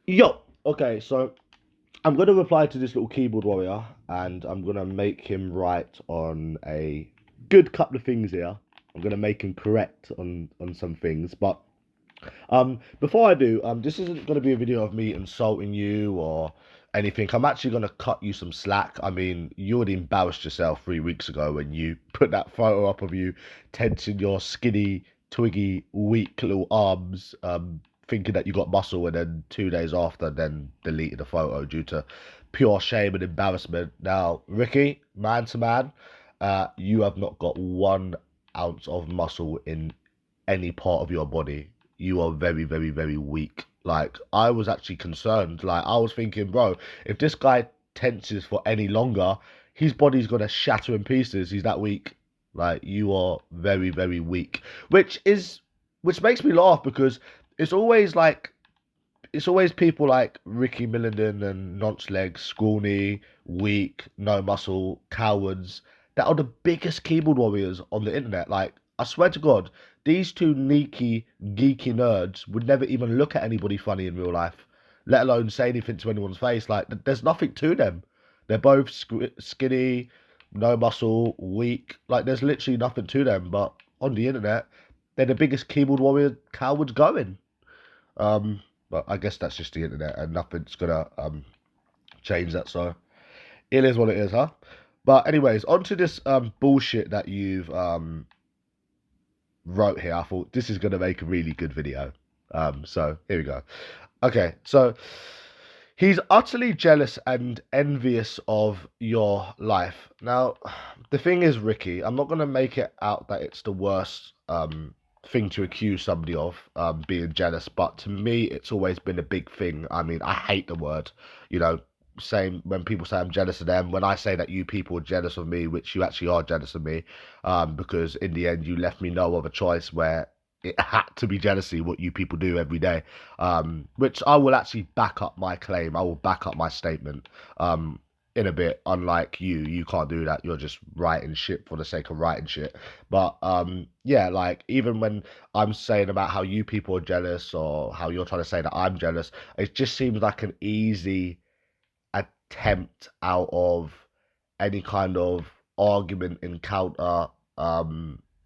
Yo, okay, so I'm gonna reply to this little keyboard warrior, and I'm gonna make him right on a good couple of things here. I'm gonna make him correct on some things, but before I do, this isn't gonna be a video of me insulting you or anything. I'm actually gonna cut you some slack. I mean, you already embarrassed yourself 3 weeks ago when you put that photo up of you tensing your skinny, twiggy, weak little arms, thinking that you got muscle, and then 2 days after, then deleted the photo due to pure shame and embarrassment. Now, Ricky, man to man, you have not got 1 ounce of muscle in any part of your body. You are very, very, very weak. Like, I was actually concerned. Like, I was thinking, bro, if this guy tenses for any longer, his body's gonna shatter in pieces. He's that weak. Like, you are very, very weak. Which makes me laugh because it's always like it's always people like Ricky Millenden and Nonce Legs, scrawny, weak, no muscle, cowards that are the biggest keyboard warriors on the internet. Like, I swear to God, these two geeky nerds would never even look at anybody funny in real life, let alone say anything to anyone's face. Like, there's nothing to them. They're both skinny, no muscle, weak. Like, there's literally nothing to them. But on the internet, they're the biggest keyboard warrior cowards going. Um, but I guess that's just the internet, and nothing's gonna change that. So it is what it is, huh? But anyways, onto this bullshit that you've wrote here. I thought this is gonna make a really good video. So here we go. Okay, so he's utterly jealous and envious of your life. Now, the thing is, Ricky, I'm not gonna make it out that it's the worst thing to accuse somebody of being jealous, but to me, it's always been a big thing. I mean, I hate the word, you know. Same when people say I'm jealous of them. When I say that you people are jealous of me, which you actually are jealous of me, because in the end you left me no other choice where it had to be jealousy what you people do every day, which I will actually back up my claim. I will back up my statement in a bit. Unlike you can't do that. You're just writing shit for the sake of writing shit. But yeah, like even when I'm saying about how you people are jealous or how you're trying to say that I'm jealous, it just seems like an easy attempt out of any kind of argument, encounter,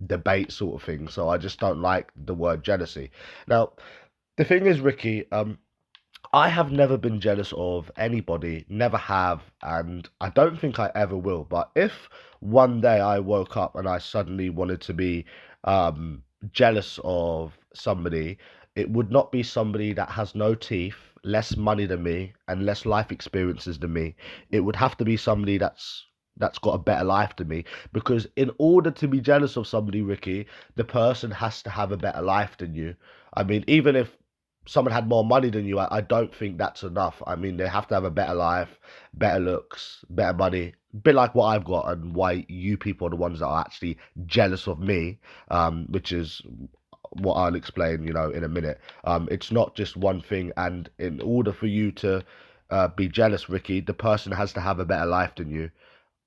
debate sort of thing. So I just don't like the word jealousy. Now, the thing is, Ricky, I have never been jealous of anybody, never have, and I don't think I ever will. But if one day I woke up and I suddenly wanted to be jealous of somebody, it would not be somebody that has no teeth, less money than me, and less life experiences than me. It would have to be somebody that's got a better life than me. Because in order to be jealous of somebody, Ricky, the person has to have a better life than you. I mean, even if someone had more money than you, I don't think that's enough. I mean, they have to have a better life, better looks, better money. A bit like what I've got, and why you people are the ones that are actually jealous of me, which is what I'll explain, in a minute. It's not just one thing, and in order for you to be jealous, Ricky, the person has to have a better life than you.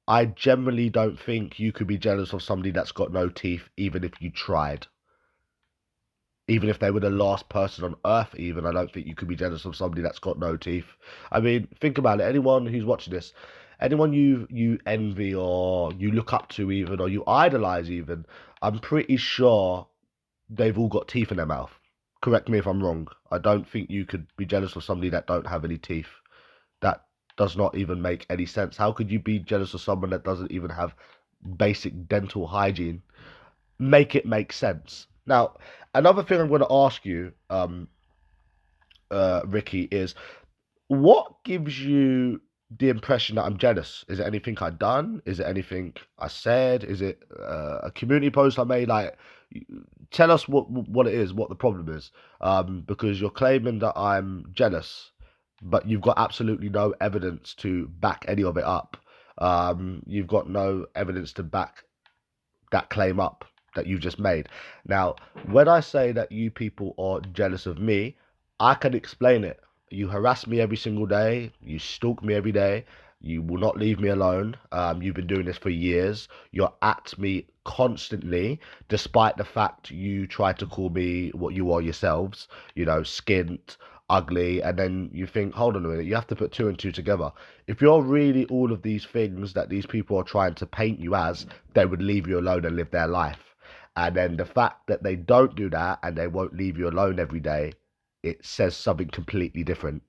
I generally don't think you could be jealous of somebody that's got no teeth, even if you tried. Even if they were the last person on earth, even, I don't think you could be jealous of somebody that's got no teeth. I mean, think about it. Anyone who's watching this, anyone you envy or you look up to, even, or you idolize, even, I'm pretty sure they've all got teeth in their mouth. Correct me if I'm wrong. I don't think you could be jealous of somebody that don't have any teeth. That does not even make any sense. How could you be jealous of someone that doesn't even have basic dental hygiene? Make it make sense. Now, another thing I'm going to ask you, Ricky, is what gives you the impression that I'm jealous? Is it anything I've done? Is it anything I said? Is it a community post I made? Like, tell us what it is, what the problem is, because you're claiming that I'm jealous, but you've got absolutely no evidence to back any of it up. You've got no evidence to back that claim up that you just made. Now, when I say that you people are jealous of me, I can explain it. You harass me every single day. You stalk me every day. You will not leave me alone. You've been doing this for years. You're at me constantly, despite the fact you tried to call me what you are yourselves. Skint, ugly, and then you think, hold on a minute, you have to put two and two together. If you're really all of these things that these people are trying to paint you as, they would leave you alone and live their life. And then the fact that they don't do that and they won't leave you alone every day, it says something completely different.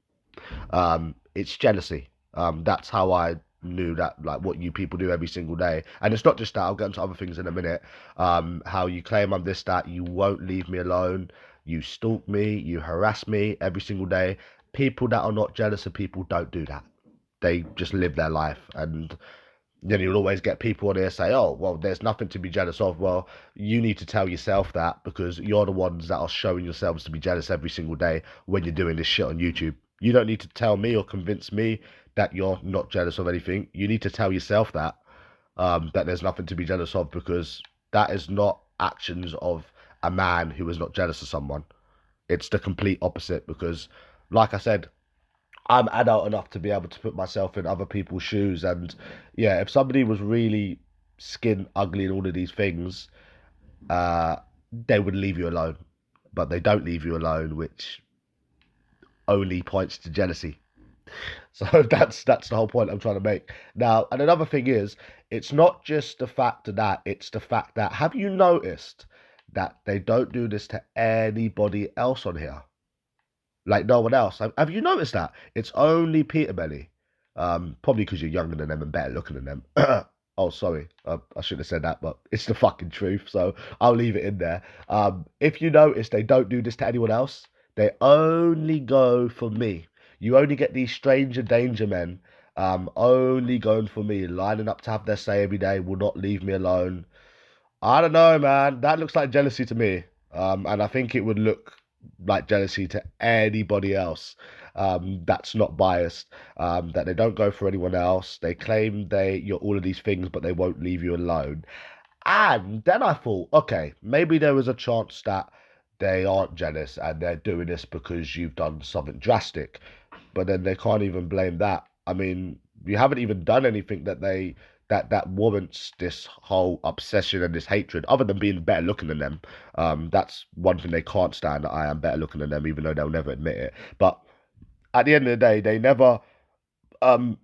It's jealousy. That's how I knew that, like, what you people do every single day. And it's not just that, I'll get into other things in a minute. How you claim I'm this, that, you won't leave me alone, you stalk me, you harass me every single day. People that are not jealous of people don't do that. They just live their life. And then you'll always get people on here say, oh, well, there's nothing to be jealous of. Well, you need to tell yourself that, because you're the ones that are showing yourselves to be jealous every single day when you're doing this shit on YouTube. You don't need to tell me or convince me that you're not jealous of anything. You need to tell yourself that, that there's nothing to be jealous of, because that is not actions of a man who is not jealous of someone. It's the complete opposite, because, like I said, I'm adult enough to be able to put myself in other people's shoes. And yeah, if somebody was really skin ugly and all of these things, uh, they would leave you alone. But they don't leave you alone, which only points to jealousy. So that's the whole point I'm trying to make. Now, and another thing is, it's not just the fact of that, it's the fact that, have you noticed that they don't do this to anybody else on here? Like no one else. Have you noticed that? It's only Peter Belly. Probably because you're younger than them and better looking than them. Oh, sorry. I shouldn't have said that, but it's the fucking truth. So I'll leave it in there. If you notice, they don't do this to anyone else. They only go for me. You only get these stranger danger men, only going for me, lining up to have their say every day, will not leave me alone. I don't know, man. That looks like jealousy to me. And I think it would look like jealousy to anybody else, that's not biased, that they don't go for anyone else. They claim you're all of these things, but they won't leave you alone. And then I thought, okay, maybe there was a chance that they aren't jealous and they're doing this because you've done something drastic. But then they can't even blame that. I mean, you haven't even done anything that warrants this whole obsession and this hatred, other than being better looking than them. That's one thing they can't stand, that I am better looking than them, even though they'll never admit it. But at the end of the day, they never, um,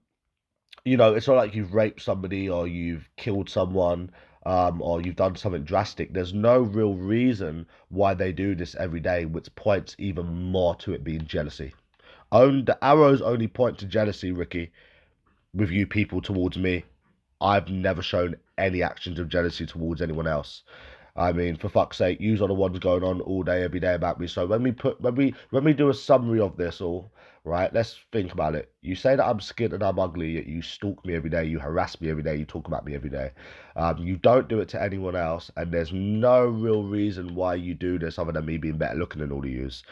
it's not like you've raped somebody or you've killed someone, or you've done something drastic. There's no real reason why they do this every day, which points even more to it being jealousy. The arrows only point to jealousy, Ricky, with you people towards me. I've never shown any actions of jealousy towards anyone else. I mean, for fuck's sake, yous are the ones going on all day, every day about me. So when we do a summary of this all, right, let's think about it. You say that I'm skin and I'm ugly, yet you stalk me every day, you harass me every day, you talk about me every day. You don't do it to anyone else, and there's no real reason why you do this other than me being better looking than all of yous.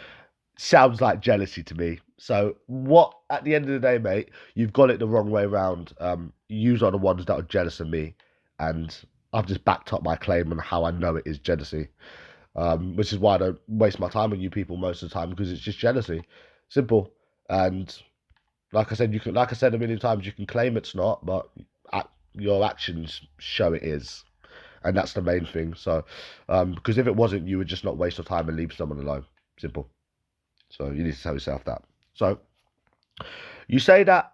Sounds like jealousy to me. So what, at the end of the day, mate, you've got it the wrong way around. Yous are the ones that are jealous of me, and I've just backed up my claim on how I know it is jealousy. Which is why I don't waste my time on you people most of the time, because it's just jealousy. Simple. And like I said, like I said a million times, you can claim it's not, but your actions show it is. And that's the main thing. So, because if it wasn't, you would just not waste your time and leave someone alone. Simple. So you need to tell yourself that. So you say that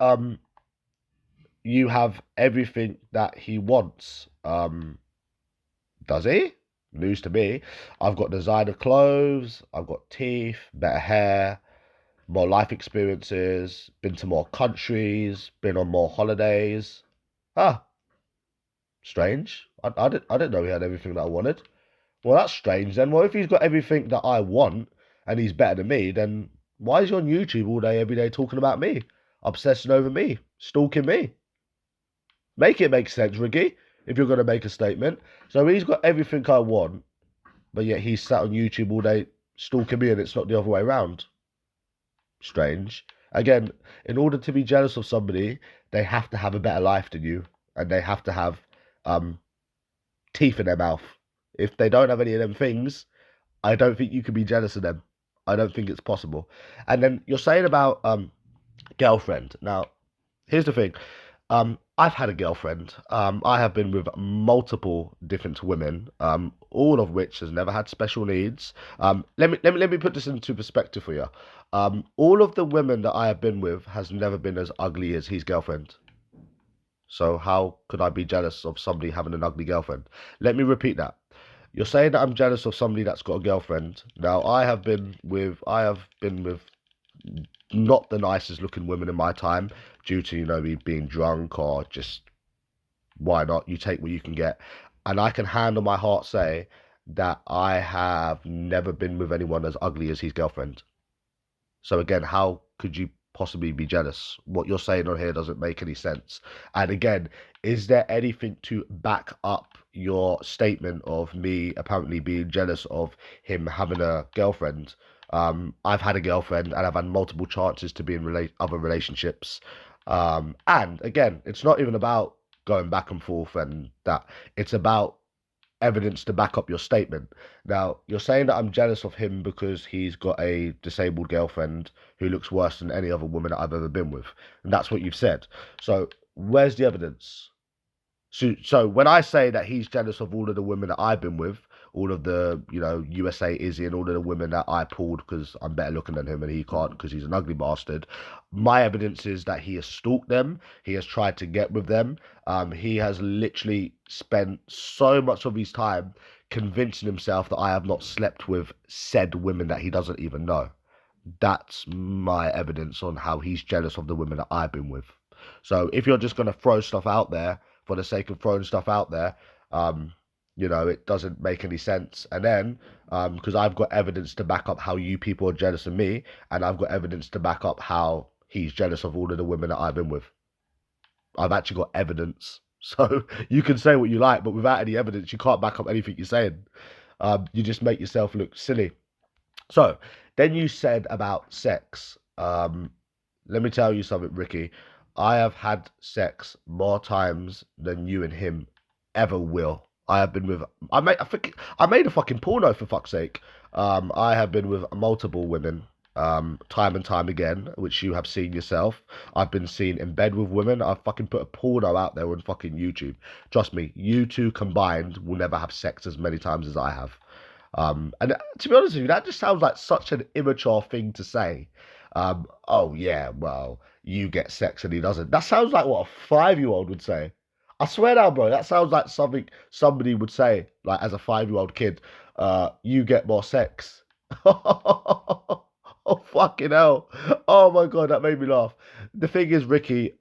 you have everything that he wants. Does he? News to me. I've got designer clothes, I've got teeth, better hair, more life experiences, been to more countries, been on more holidays. Ah, strange. I didn't know he had everything that I wanted. Well, that's strange then. Well, if he's got everything that I want and he's better than me, then why is he on YouTube all day, every day talking about me? Obsessing over me, stalking me. Make it make sense, Ricky, if you're going to make a statement. So he's got everything I want, but yet he's sat on YouTube all day stalking me, and it's not the other way around. Strange. Again, in order to be jealous of somebody, they have to have a better life than you, and they have to have teeth in their mouth. If they don't have any of them things, I don't think you can be jealous of them. I don't think it's possible. And then you're saying about girlfriend. Now, here's the thing. I've had a girlfriend. I have been with multiple different women, all of which has never had special needs. Let me put this into perspective for you. All of the women that I have been with has never been as ugly as his girlfriend. So how could I be jealous of somebody having an ugly girlfriend? Let me repeat that. You're saying that I'm jealous of somebody that's got a girlfriend. Now I have been with not the nicest looking women in my time due to, me being drunk or just why not? You take what you can get. And I can hand on my heart say that I have never been with anyone as ugly as his girlfriend. So again, how could you possibly be jealous? What you're saying on here doesn't make any sense. And again, is there anything to back up your statement of me apparently being jealous of him having a girlfriend? I've had a girlfriend and I've had multiple chances to be in other relationships. And again, it's not even about going back and forth and that. It's about evidence to back up your statement. Now, you're saying that I'm jealous of him because he's got a disabled girlfriend who looks worse than any other woman that I've ever been with. And that's what you've said. So, where's the evidence? So when I say that he's jealous of all of the women that I've been with, all of the, USA Izzy and all of the women that I pulled because I'm better looking than him and he can't because he's an ugly bastard, my evidence is that he has stalked them. He has tried to get with them. He has literally spent so much of his time convincing himself that I have not slept with said women that he doesn't even know. That's my evidence on how he's jealous of the women that I've been with. So if you're just going to throw stuff out there for the sake of throwing stuff out there, it doesn't make any sense. And then, because I've got evidence to back up how you people are jealous of me, and I've got evidence to back up how he's jealous of all of the women that I've been with. I've actually got evidence. So you can say what you like, but without any evidence, you can't back up anything you're saying. You just make yourself look silly. So then you said about sex. Let me tell you something, Ricky. I have had sex more times than you and him ever will. I have been with. I made a fucking porno for fuck's sake. I have been with multiple women. Time and time again, which you have seen yourself. I've been seen in bed with women. I've fucking put a porno out there on fucking YouTube. Trust me, you two combined will never have sex as many times as I have. And to be honest with you, that just sounds like such an immature thing to say. Oh yeah, well, you get sex and he doesn't. That sounds like what a 5-year-old would say. I swear down, bro, that sounds like something somebody would say, like as a 5-year-old kid. You get more sex. Oh fucking hell. Oh my god, that made me laugh. The thing is, Ricky,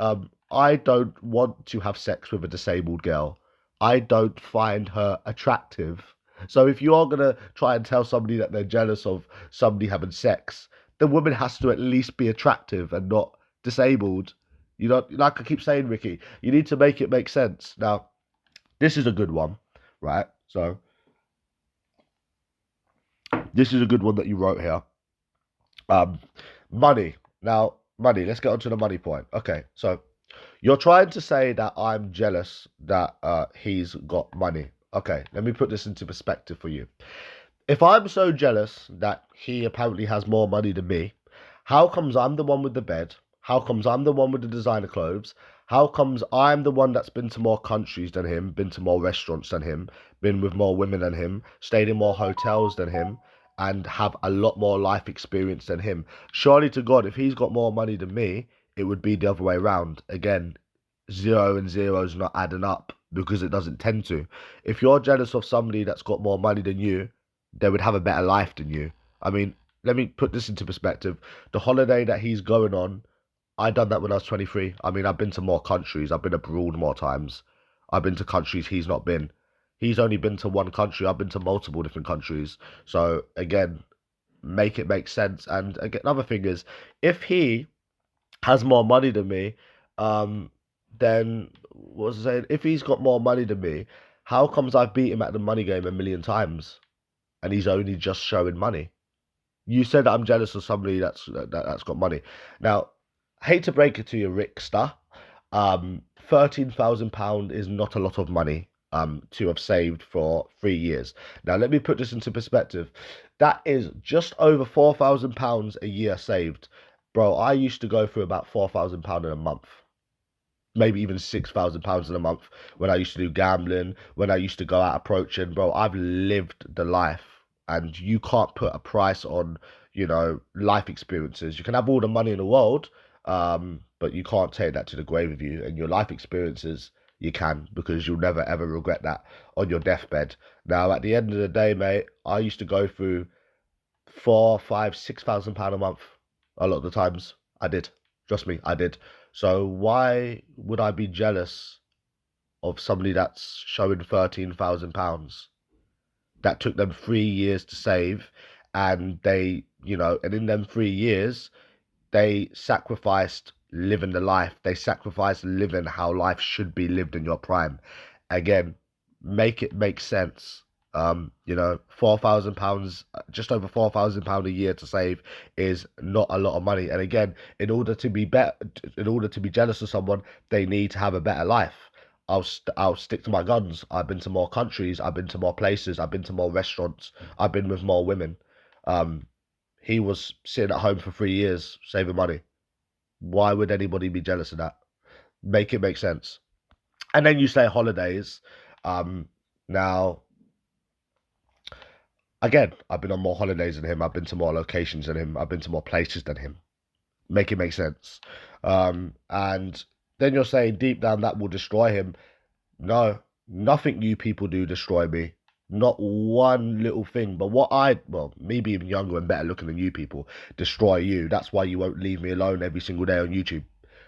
I don't want to have sex with a disabled girl. I don't find her attractive. So if you are gonna try and tell somebody that they're jealous of somebody having sex, the woman has to at least be attractive and not disabled. Like I keep saying, Ricky, you need to make it make sense. Now, this is a good one, right? So this is a good one that you wrote here. Money. Now, money. Let's get on to the money point. Okay, so you're trying to say that I'm jealous that he's got money. Okay, let me put this into perspective for you. If I'm so jealous that he apparently has more money than me, how comes I'm the one with the bed? How comes I'm the one with the designer clothes? How comes I'm the one that's been to more countries than him, been to more restaurants than him, been with more women than him, stayed in more hotels than him, and have a lot more life experience than him? Surely to God, if he's got more money than me, it would be the other way around. Again, zero and zero's not adding up because it doesn't tend to. If you're jealous of somebody that's got more money than you, they would have a better life than you. I mean, let me put this into perspective. The holiday that he's going on, I done that when I was 23. I mean, I've been to more countries. I've been abroad more times. I've been to countries he's not been. He's only been to one country. I've been to multiple different countries. So again, make it make sense. And again, another thing is, if he has more money than me, then what was I saying? If he's got more money than me, how comes I've beat him at the money game a million times, and he's only just showing money? You said that I'm jealous of somebody that's got money. Now, hate to break it to you, Rickster, £13,000 is not a lot of money to have saved for 3 years. Now, let me put this into perspective. That is just over £4,000 a year saved. Bro, I used to go through about £4,000 in a month. maybe even £6,000 in a month when I used to do gambling, when I used to go out approaching. Bro, I've lived the life, and you can't put a price on, you know, life experiences. You can have all the money in the world, but you can't take that to the grave with you. And your life experiences, you can, because you'll never ever regret that on your deathbed. Now, at the end of the day, mate, I used to go through 4, 5, 6,000 pound a month a lot of the times. I did. Trust me, I did. So why would I be jealous of somebody that's showing £13,000 that took them 3 years to save, and they, you know, and in them 3 years they sacrificed living the life. They sacrificed living how life should be lived in your prime. Again, make it make sense. You know, £4,000, just over £4,000 a year to save is not a lot of money. And again, in order to be better, in order to be jealous of someone, they need to have a better life. I'll stick to my guns. I've been to more countries. I've been to more places. I've been to more restaurants. I've been with more women. Um, he was sitting at home for 3 years saving money. Why would anybody be jealous of that? Make it make sense. And then you say holidays. Um, Now, again, I've been on more holidays than him. I've been to more locations than him. I've been to more places than him. Make it make sense. And then you're saying deep down that will destroy him. No, nothing you people do destroy me. Not one little thing. But well, me being younger and better looking than you people, destroy you. That's why you won't leave me alone every single day on YouTube.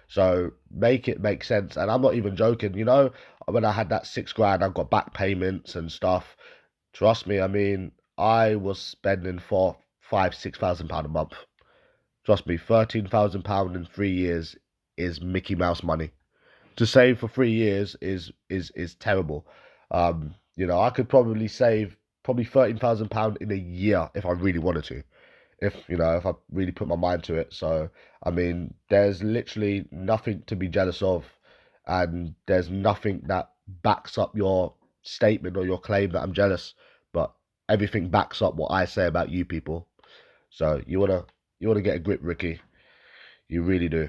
So make it make sense. And I'm not even joking. You know, when I had that 6 grand, I got back payments and stuff. Trust me, I mean, I was spending 4, 5, 6,000 pound a month. Trust me, £13,000 in 3 years is Mickey Mouse money. To save for 3 years is terrible. You know, I could probably save probably £13,000 in a year if I really wanted to. If I really put my mind to it. So I mean, there's literally nothing to be jealous of, and there's nothing that backs up your statement or your claim that I'm jealous. But everything backs up what I say about you people. So you wanna get a grip, Ricky. You really do.